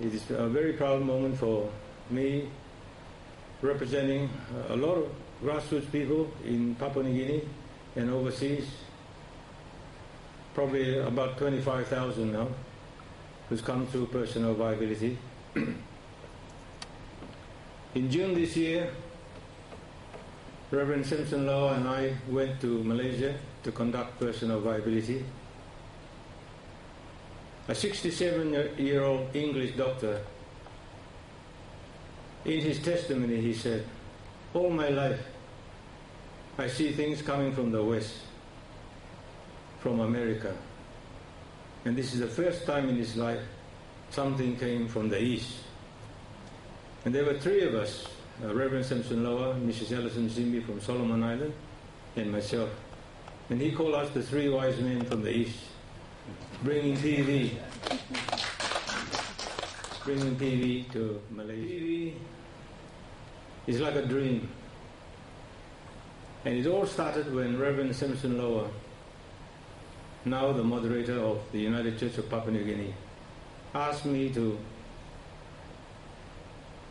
It is a very proud moment for me, representing a lot of grassroots people in Papua New Guinea and overseas, probably about 25,000 now, who's come through personal viability. In June this year, Reverend Simpson Lower and I went to Malaysia to conduct personal viability. A 67-year-old English doctor, in his testimony he said, "All my life I see things coming from the West, from America, and this is the first time in his life something came from the East." And there were three of us, Reverend Simpson Lower, Mrs. Ellison Zimbi from Solomon Island, and myself. And he called us the three wise men from the East, bringing PV to Malaysia. PV is like a dream. And it all started when Reverend Simpson Lower, now the moderator of the United Church of Papua New Guinea, asked me to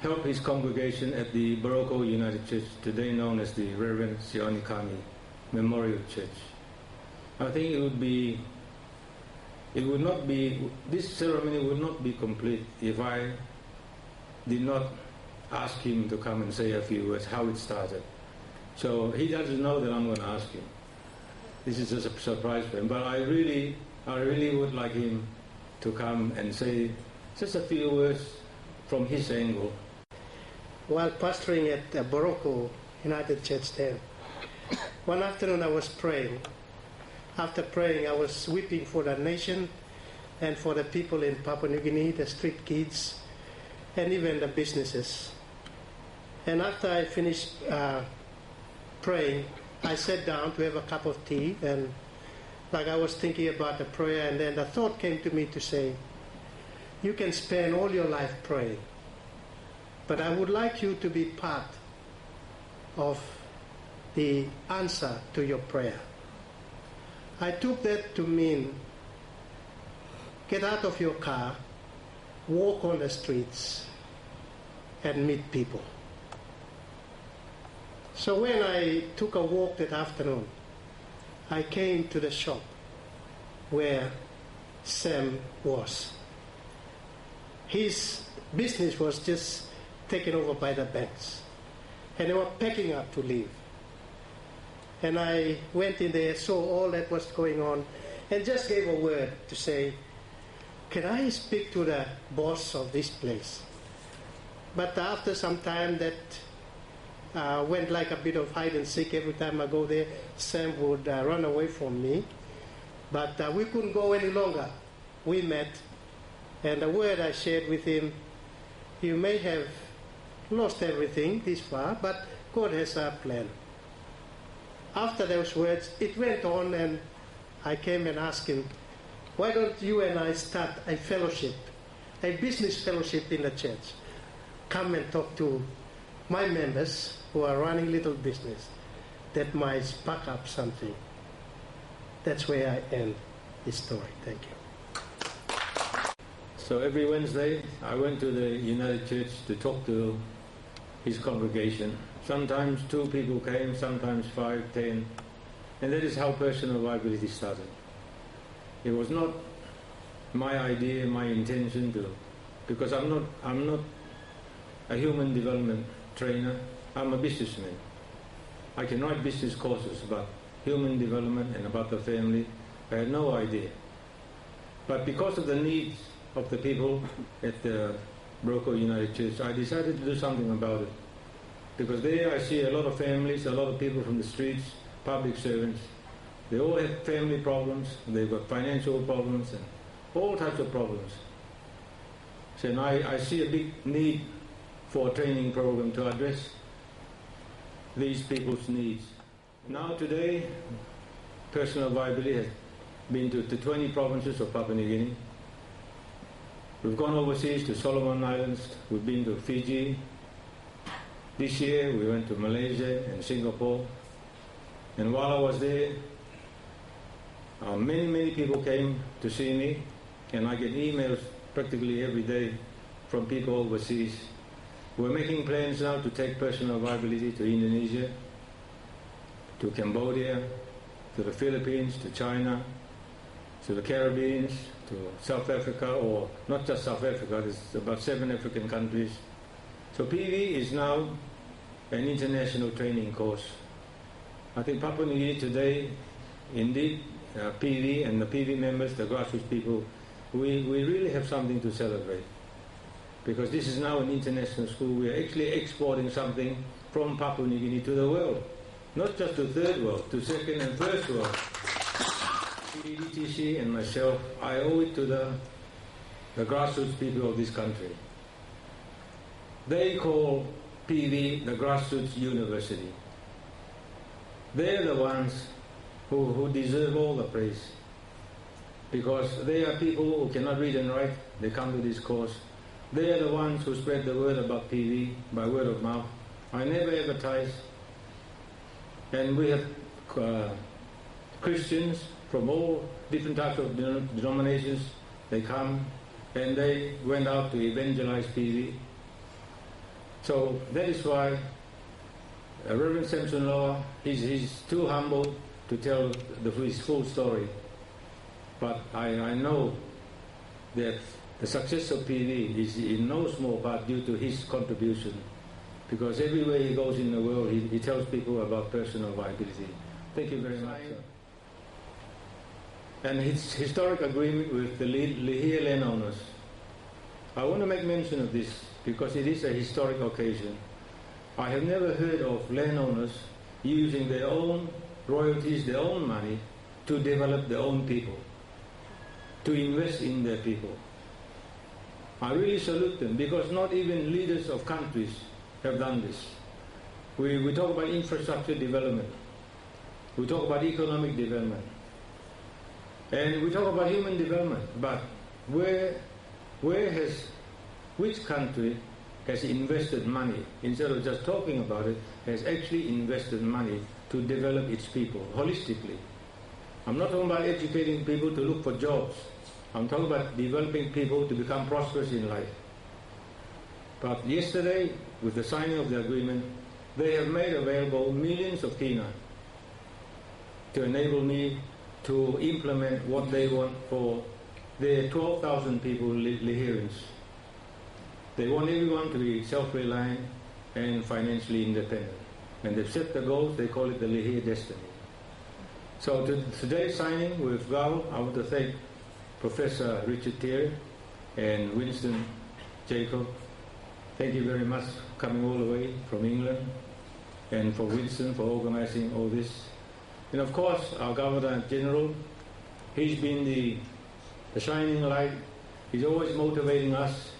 help his congregation at the Baroko United Church, today known as the Reverend Sioni Kami Memorial Church. I think this ceremony would not be complete if I did not ask him to come and say a few words, how it started. So he doesn't know that I'm going to ask him. This is just a surprise for him, but I really would like him to come and say just a few words from his angle. While pastoring at Baroko United Church there, one afternoon I was praying. After praying, I was weeping for the nation and for the people in Papua New Guinea, the street kids, and even the businesses. And after I finished praying, I sat down to have a cup of tea, and like I was thinking about the prayer, and then the thought came to me to say, you can spend all your life praying, but I would like you to be part of the answer to your prayer. I took that to mean get out of your car, walk on the streets, and meet people. So when I took a walk that afternoon, I came to the shop where Sam was. His business was just taken over by the banks, and they were packing up to leave. And I went in there, saw all that was going on, and just gave a word to say, can I speak to the boss of this place? But after some time that went like a bit of hide and seek. Every time I go there, Sam would run away from me. But we couldn't go any longer. We met, and the word I shared with him, you may have lost everything this far, but God has a plan. After those words, it went on, and I came and asked him, why don't you and I start a fellowship, a business fellowship in the church? Come and talk to my members who are running little business that might spark up something. That's where I end this story. Thank you. So every Wednesday, I went to the United Church to talk to his congregation. Sometimes 2 people came, sometimes 5, 10, and that is how personal viability started. It was not my idea, my intention to, because I'm not a human development trainer. I'm a businessman. I can write business courses about human development and about the family. I had no idea. But because of the needs of the people at the Baroko United Church, I decided to do something about it. Because there I see a lot of families, a lot of people from the streets, public servants. They all have family problems, they've got financial problems, and all types of problems. So I see a big need for a training program to address these people's needs. Now today, personal viability has been to 20 provinces of Papua New Guinea. We've gone overseas to Solomon Islands, we've been to Fiji. This year we went to Malaysia and Singapore. And while I was there, many people came to see me, and I get emails practically every day from people overseas. We're making plans now to take personal viability to Indonesia, to Cambodia, to the Philippines, to China, to the Caribbean, to South Africa, or not just South Africa, there's about 7 African countries. So PV is now an international training course. I think Papua New Guinea today, indeed, PV and the PV members, the grassroots people, we really have something to celebrate. Because this is now an international school. We are actually exporting something from Papua New Guinea to the world. Not just to third world, to second and first world. EDTC and myself, I owe it to the grassroots people of this country. They call PV the grassroots university. They're the ones who deserve all the praise. Because they are people who cannot read and write, they come to this course. They are the ones who spread the word about PV by word of mouth. I never advertise. And we have Christians from all different types of denominations. They come and they went out to evangelize PV. So that is why Reverend Samson Law, he's too humble to tell his full story. But I know that the success of PV is in no small part due to his contribution. Because everywhere he goes in the world, he tells people about personal viability. Thank you very much, sir. And his historic agreement with the Lihir landowners. I want to make mention of this because it is a historic occasion. I have never heard of landowners using their own royalties, their own money, to develop their own people, to invest in their people. I really salute them because not even leaders of countries have done this. We talk about infrastructure development. We talk about economic development. And we talk about human development. But which country has invested money, instead of just talking about it, has actually invested money to develop its people holistically? I'm not talking about educating people to look for jobs. I'm talking about developing people to become prosperous in life. But yesterday, with the signing of the agreement, they have made available millions of kina to enable me to implement what they want for their 12,000 people, Lihirians. They want everyone to be self-reliant and financially independent. And they've set the goals, they call it the Lihir Destiny. So today's signing with GAL, I want to thank Professor Richard Thierry and Winston Jacob. Thank you very much for coming all the way from England, and for Winston for organizing all this. And of course, our Governor General, he's been the shining light. He's always motivating us.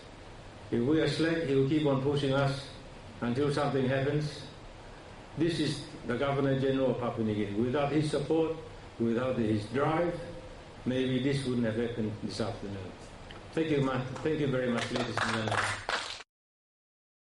If we are slack, he will keep on pushing us until something happens. This is the Governor General of Papua New Guinea. Without his support, without his drive, maybe this wouldn't have happened this afternoon. Thank you very much, ladies and gentlemen.